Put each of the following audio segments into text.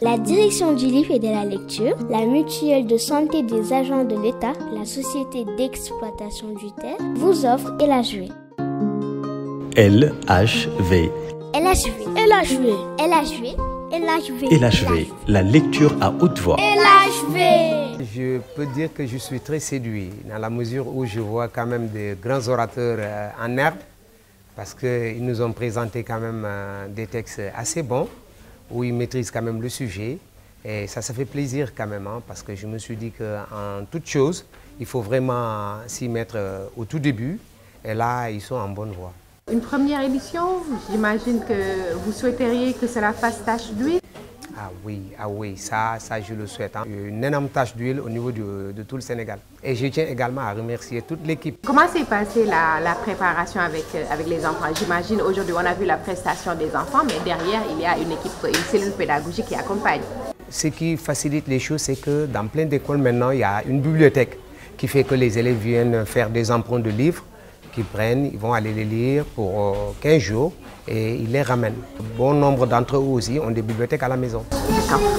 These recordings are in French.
La direction du livre et de la lecture, la mutuelle de santé des agents de l'État, la société d'exploitation du terre vous offre LHV. LHV. LHV, la lecture à haute voix. LHV. Je peux dire que je suis très séduit dans la mesure où je vois quand même des grands orateurs en herbe parce qu'ils nous ont présenté quand même des textes assez bons où ils maîtrisent quand même le sujet et ça fait plaisir quand même parce que je me suis dit qu'en toute chose, il faut vraiment s'y mettre au tout début et là, ils sont en bonne voie. Une première édition, j'imagine que vous souhaiteriez que cela fasse tache d'huile. Ah oui, ça je le souhaite. Une énorme tache d'huile au niveau de tout le Sénégal. Et je tiens également à remercier toute l'équipe. Comment s'est passée la préparation avec les enfants? J'imagine aujourd'hui on a vu la prestation des enfants, mais derrière il y a une équipe, une cellule pédagogique qui accompagne. Ce qui facilite les choses, c'est que dans plein d'écoles maintenant, il y a une bibliothèque qui fait que les élèves viennent faire des emprunts de livres qu'ils prennent, ils vont aller les lire pour 15 jours et ils les ramènent. Bon nombre d'entre eux aussi ont des bibliothèques à la maison.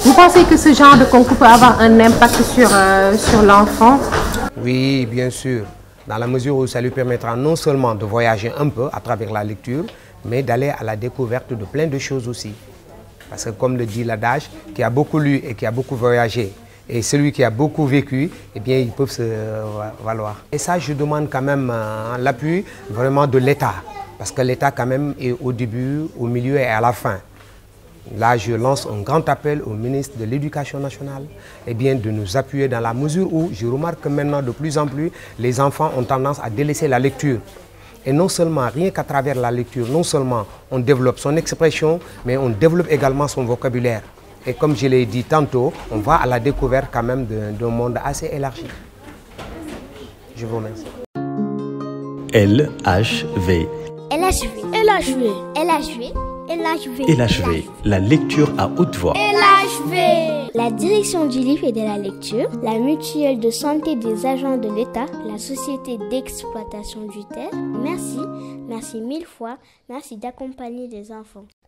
Vous pensez que ce genre de concours peut avoir un impact sur l'enfant? Oui, bien sûr, dans la mesure où ça lui permettra non seulement de voyager un peu à travers la lecture, mais d'aller à la découverte de plein de choses aussi. Parce que comme le dit l'adage, qui a beaucoup lu et qui a beaucoup voyagé, et celui qui a beaucoup vécu, eh bien, ils peuvent se valoir. Et ça, je demande quand même l'appui vraiment de l'État. Parce que l'État quand même est au début, au milieu et à la fin. Là, je lance un grand appel au ministre de l'Éducation nationale eh bien, de nous appuyer dans la mesure où je remarque que maintenant, de plus en plus, les enfants ont tendance à délaisser la lecture. Et non seulement, rien qu'à travers la lecture, non seulement on développe son expression, mais on développe également son vocabulaire. Et comme je l'ai dit tantôt, on va à la découverte quand même d'un monde assez élargi. Je vous remercie. LHV. LHV, la lecture à haute voix. LHV. La direction du livre et de la lecture, la mutuelle de santé des agents de l'État, la société d'exploitation du terre. Merci mille fois, merci d'accompagner les enfants.